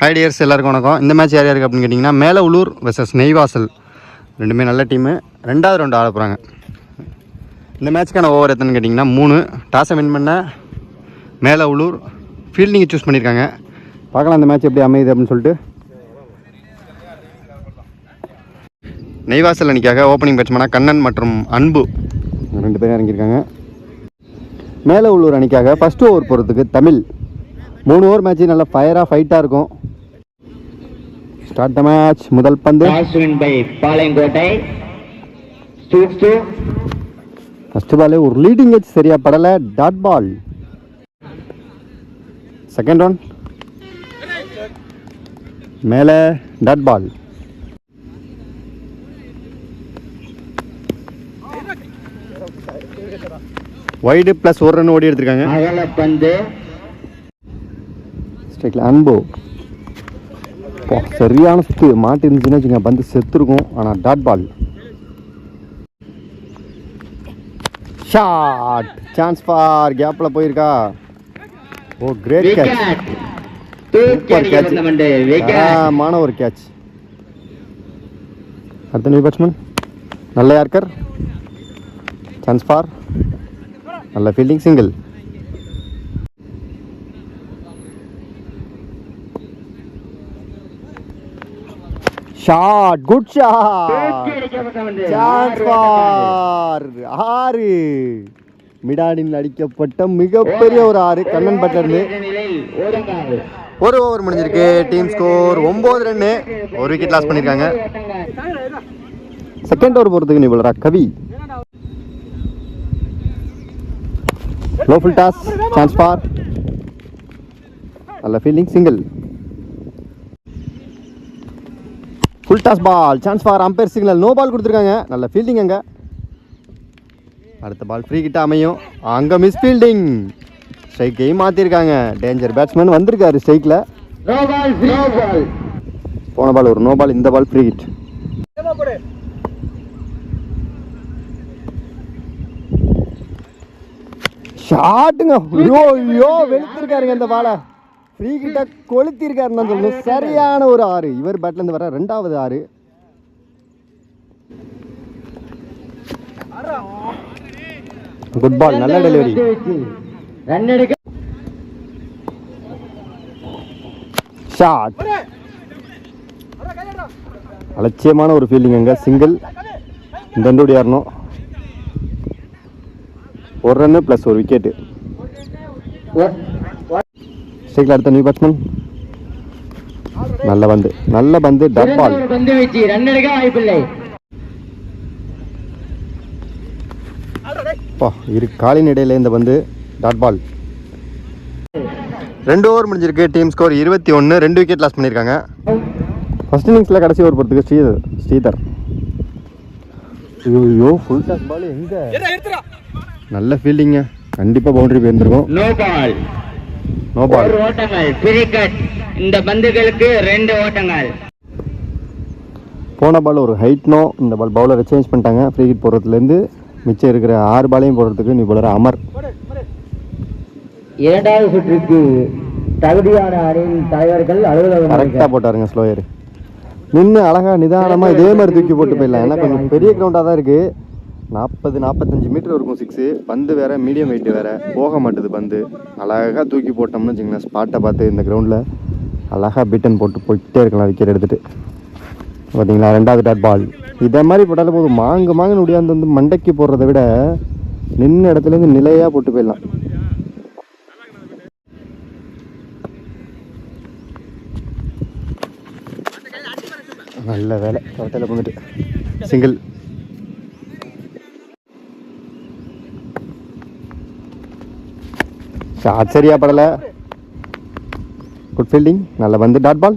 Hi tears, எல்லாருக்கும் வணக்கம். இந்த மேட்ச் யார் யாருக்கு அப்படின்னு கேட்டிங்கன்னா, மேலஉள்ளூர் வெர்சஸ் நெய்வாசல். ரெண்டுமே நல்ல டீமு. ரெண்டாவது ரவுண்டு ஆட போகிறாங்க. இந்த மேட்ச்க்கான ஓவர் எத்தனை கேட்டிங்கன்னா 3. டாஸை வின் பண்ண மேலஉள்ளூர் ஃபீல்டிங்கை சூஸ் பண்ணியிருக்காங்க. பார்க்கலாம் இந்த மேட்ச் எப்படி அமையுது அப்படின்னு சொல்லிட்டு. நெய்வாசல் அணிக்காக ஓப்பனிங் பேட்ஸ்மேனாக கண்ணன் மற்றும் அன்பு 2 பேரும் இறங்கியிருக்காங்க. மேலஉள்ளூர் அணிக்காக ஃபஸ்ட்டு ஓவர் போகிறதுக்கு தமிழ். 3 ஓவர் மேட்ச்சு நல்லா ஃபைட்டாக இருக்கும். Start the match. முதல் பந்து ஃபர்ஸ்ட் பாலே ஒரு லீடிங் எட்ஜ் சரியா படல. Dot ball. செகண்ட் ஒன் மேல டாட் பால். வைடு பிளஸ் ஒரு ரன் ஓடி எடுத்திருக்காங்க. ஸ்ட்ரைக்ல அன்பு சரியான சுத்து மாட்டி இருந்துச்சுன்னு வச்சுங்க, பந்து செத்துருக்கும். ஆனால் dot ball. Shot. Chance for கேப்ல போயிருக்கா. Oh great catch. Super catch. ஆமான ஒரு கேட்ச். அடுத்த நியூ பேட்ஸ்மேன் நல்ல யார்கர். சான்ஸ் ஃபார் நல்ல fielding. Single. Shot. Good shot. Chance for 6. மிடானில் அடிக்கப்பட்ட மிகப்பெரிய ஒரு 6 கண்ணன் பட்ல இருந்து. ஒரு ஓவர் முடிஞ்சிருக்கு. Team score 9 run. ஒரு விக்கெட் லாஸ் பண்ணியிருக்காங்க. செகண்ட் ஓவர் போகிறதுக்கு நீ போலரா Kavi. Low full toss. Chance for நல்ல fielding. Single. Full toss ball. Chance for umpire signal. No ball கொடுத்துருக்காங்க. நல்ல ஃபீல்டிங். அங்கே அடுத்த பால் ஃப்ரீ கிட்ட அமையும். அங்கே மிஸ் ஃபீல்டிங். ஸ்ட்ரைக்கையும் மாற்றிருக்காங்க. டேஞ்சர் பேட்ஸ்மேன் வந்திருக்காரு ஸ்ட்ரைக்கில். போன பால் ஒரு நோ பால், இந்த பால் ஃப்ரீ ஹிட். ஷாட்டுங்க. ஐயோ வெளுத்திருக்காருங்க இந்த பாலை. ஃப்ரீ கிட்ட கொளுத்திருக்காருன்னு தான் சொல்லணும். சரியான ஒரு 6. இவர் பேட்ல இருந்து வர 2வது 6. Good ball. நல்ல டெலிவரி. ஷாட். அலட்சியமான ஒரு ஃபீல்டிங். அங்க சிங்கிள். இந்த ரெண்டு ஆடணும். ஒரு ரன்னு பிளஸ் ஒரு விக்கெட்டு. அடுத்த நியூ பேட்ஸ்மேன் நல்ல பந்து டாட் பால். இரு காலின் இடையில இந்த பந்து டாட் பால். 2 ஓவர் முடிஞ்சிருக்கு. Team score 21. 2 விக்கெட் லாஸ் பண்ணியிருக்காங்க. ஃபர்ஸ்ட் இன்னிங்ஸில் கடைசி ஓவர் போகிறதுக்கு ஸ்ரீதர். ஐயோ ஃபுல் டாஸ் பால். எங்க நல்ல ஃபீல்டிங்க. கண்டிப்பாக பவுண்டரி போயிருந்திருக்கும். No ball. ஓட்டங்கள் ஃப்ரீ கட். இந்த பந்துகளுக்கு 2 ஓட்டங்கள். போன பால் ஒரு ஹைட் நோ. இந்த பால் பவுலரை சேஞ்ச் பண்ணிட்டாங்க. ஃப்ரீ ஹிட் போடுறதுலேருந்து மிச்சம் இருக்கிற 6 பாலையும் போடுறதுக்கு நீ பவுலர் அமர். 2வது சுற்றுக்கு தகுதியான அணியின் தலைவர்கள் அலுவலகம் கரெக்டாக போட்டாருங்க. ஸ்லோயர் நின்று அழகா நிதானமாக இதே மாதிரி தூக்கி போட்டு போயிடலாம். ஏன்னா கொஞ்சம் பெரிய கிரவுண்டாக தான் இருக்குது. 40-45 மீட்டர் இருக்கும் 6. பந்து வேறு மீடியம் வெயிட்டு வேறு. போக மாட்டுது பந்து. அழகாக தூக்கி போட்டோம்னு வச்சுங்களேன். ஸ்பாட்டை பார்த்து இந்த கிரவுண்டில் அழகாக பீட்டன் போட்டு போயிட்டே இருக்கலாம் விக்கெட் எடுத்துகிட்டு. பார்த்தீங்களா 2வது டாட் பால். இதே மாதிரி போட்டாலும் போதும். மாங்குன்னு முடியாது. வந்து மண்டைக்கு போடுறத விட நின்று இடத்துலேருந்து நிலையாக போட்டு போயிடலாம். நல்ல வேலை. ஹோட்டலில் வந்துட்டு சிங்கிள். ஷாட் சரியா படல. Good fielding. நல்ல பந்து dot ball.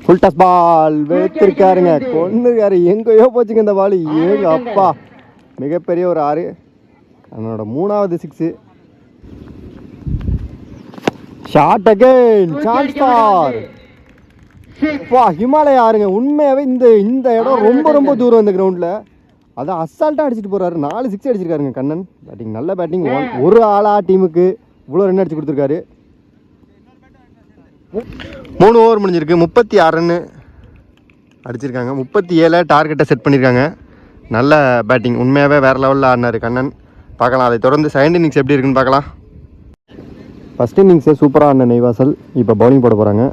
Full toss ball. வெளுத்திருக்காருங்க. கொன்னுக்காரு. எங்கேயோ போச்சுங்க இந்த பால். ஏங்க அப்பா. மிகப்பெரிய ஒரு 6. அவனோட 3வது 6. Shot again. Chance for Himalaya 6ங்க. உண்மையாகவே இந்த இடம் ரொம்ப தூரம் இந்த கிரவுண்டில். அதான் அசால்ட்டாக அடிச்சுட்டு போகிறாரு. 4 6 அடிச்சிருக்காருங்க கண்ணன். பேட்டிங் நல்ல பேட்டிங். ஒரு ஆளா டீமுக்கு இவ்வளோ ரன் அடிச்சு கொடுத்துருக்காரு. 3 ஓவர் முடிஞ்சிருக்கு. 36 ரன்னு அடிச்சிருக்காங்க. 37 டார்கெட்டை செட் பண்ணியிருக்காங்க. நல்ல பேட்டிங், உண்மையாகவே வேறு லெவலில் ஆடினார் கண்ணன். பார்க்கலாம், அதை தொடர்ந்து செகண்ட் இன்னிங்ஸ் எப்படி இருக்குன்னு பார்க்கலாம். ஃபஸ்ட் இன்னிங்ஸே சூப்பராக ஆடின நெய்வாசல் இப்போ பவுலிங் போட போகிறாங்க.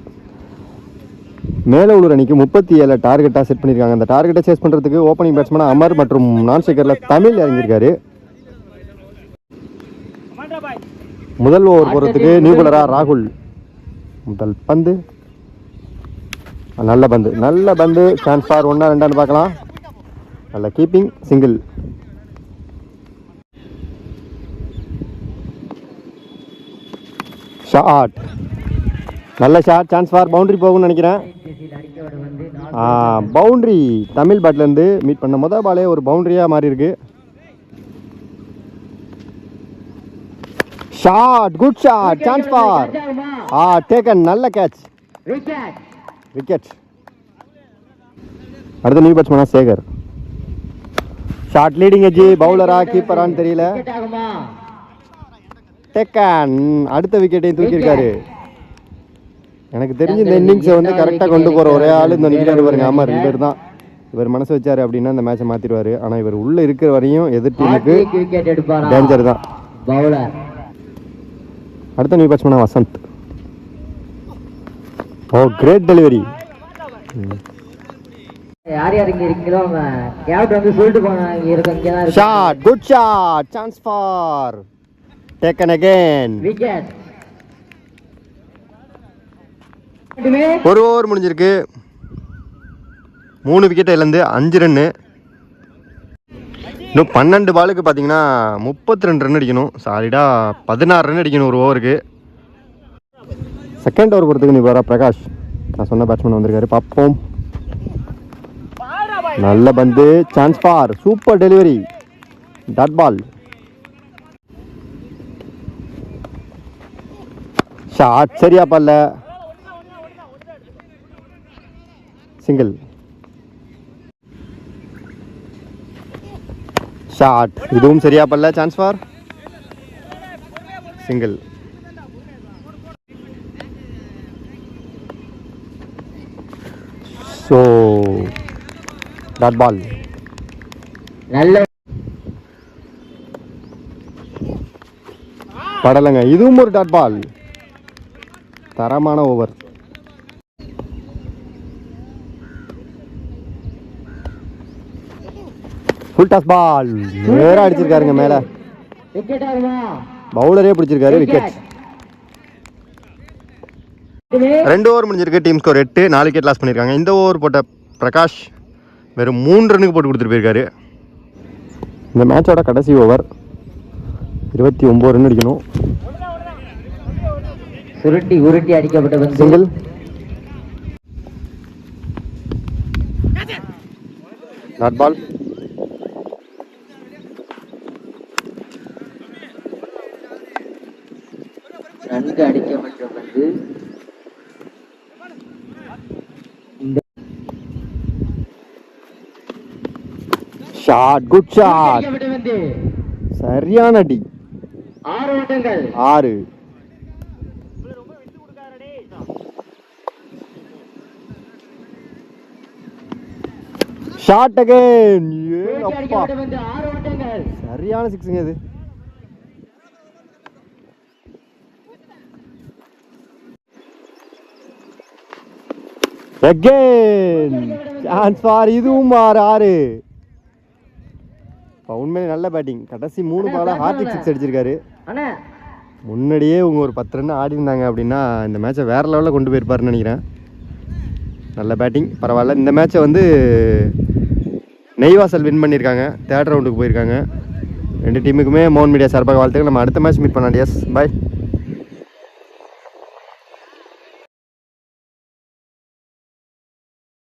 மேலூர் அணிக்கு 37 டார்கெட்டாக செட் பண்ணியிருக்காங்க. அந்த டார்கெட்டை சேஸ் பண்ணுறதுக்கு ஓப்பனிங் பேட்ஸ்மேனாக அமர் மற்றும் நான் ஸ்ட்ரைக்கரில் தமிழ் இறங்கியிருக்காரு. முதல் ஓவர் போகிறதுக்கு நியூ பவுலராக ராகுல். முதல் பந்து, நல்ல பந்து, நல்ல பந்து. சான்ஸ் ஃபார் 1-2 பார்க்கலாம். நல்ல கீப்பிங், சிங்கிள். ஷாட், நல்ல ஷாட். சான்ஸ் ஃபார் பவுண்டரி போகும்னு நினைக்கிறேன். பவுண்டரி. தமிழ் பேட்லேருந்து மீட் பண்ண முதல் பாலே ஒரு பவுண்டரியாக மாறி இருக்கு. Shot, good shot. Chance for taken, நல்ல கேட்ச், விக்கெட். அடுத்த நியூ பேட்ஸ்மேனா சேகர். Shot, leading edge. பவுலரா கீப்பரான்னு தெரியல. டேக்கன், அடுத்த விக்கெட்டையும் தூக்கியிருக்காரு. எனக்கு தெரிஞ்சு இந்த இன்னிங்ஸை வந்து கரெக்டாக கொண்டு போகிற ஒரே ஆள் இந்த நிற்கிறாரு பாருங்க. அமர் இவர் தான். இவர் மனசு வச்சாரு அப்படின்னா இந்த மேட்சை மாற்றிடுவார். ஆனால் இவர் உள்ளே இருக்கிற வரையும் எதிர் டீமுக்கு டேஞ்சர் தான். அடுத்த நியூ பேட்ஸ்மேனா வசந்த். ஓ, கிரேட் டெலிவரி. யார் யார் இங்க இருக்கீங்களோ அவங்க கேப்டன் வந்து சொல்லிட்டு போனாங்க. இருக்கு இங்க தான். Shot, good shot. Chance for taken again, wicket. ஒரு ஓவர் முடிஞ்சிருக்கு. 3 விக்கெட்டை இழந்து 5 ரன்னு. இன்னும் 12 பாலுக்கு பார்த்தீங்கன்னா 32 ரன் அடிக்கணும். சாலிடாக 16 ரன் அடிக்கணும் ஒரு ஓவருக்கு. செகண்ட் ஓவர் பொறுத்துக்கு நீ வர பிரகாஷ், நான் சொன்ன பேட்ஸ்மேன் வந்திருக்காரு. பார்ப்போம். நல்ல பந்து, chance for, super delivery, dot ball. Shot சரியா பல்ல, சிங்கிள். ஷாட், இதுவும் சரியா பல்ல. Chance for single. So dot ball. நல்ல படலைங்க, இதுவும் ஒரு டாட் பால். தரமான ஓவர். ஃபுல் டாஸ் பால் நேரா அடிச்சிருக்காருங்க மேல. விக்கெட் ஆகுமா? பவுலரே பிடிச்சிருக்காரு, விக்கெட். 2 ஓவர் முடிஞ்சிருக்கு. டீம் ஸ்கோர் 8, 4 விக்கெட் லாஸ் பண்ணியிருக்காங்க. இந்த ஓவர் போட்ட பிரகாஷ் வெறும் 3 ரன்னுக்கு போட்டு கொடுத்துட்டு போயிருக்காரு. இந்த மேட்சோட கடைசி ஓவர் 29 ரன் அடிக்கணும். சுருட்டி உருட்டி அடிக்கப்பட்ட சிங்கிள். Dot ball. நன்கு அடிக்கப்பட்ட பந்து. Shot, good shot. சரியான அடி. 6 ஓட்டங்கள். 6. Shot again. சரியான சிக்ஸுங்க இது. அகைன் சான்ஸ் ஃபார், இதுவும் 6. உண்மையிலே நல்ல பேட்டிங். கடைசி 3 பாலா ஹார்டிக் 6 அடிச்சிருக்காரு. முன்னாடியே இவங்க ஒரு 10 ரன் ஆடி இருந்தாங்க அப்படின்னா இந்த மேட்சை வேற லெவலில் கொண்டு போயிருப்பாருன்னு நினைக்கிறேன். நல்ல பேட்டிங், பரவாயில்ல. இந்த மேட்சை வந்து நெய்வாசல் வின் பண்ணியிருக்காங்க. 3rd ரவுண்டுக்கு போயிருக்காங்க. 2 டீமுக்குமே மோகன் மீடியா சார்பாக வாழ்த்துக்கள். நம்ம அடுத்த மேட்ச் மீட் பண்ணலாம். எஸ், பாய்.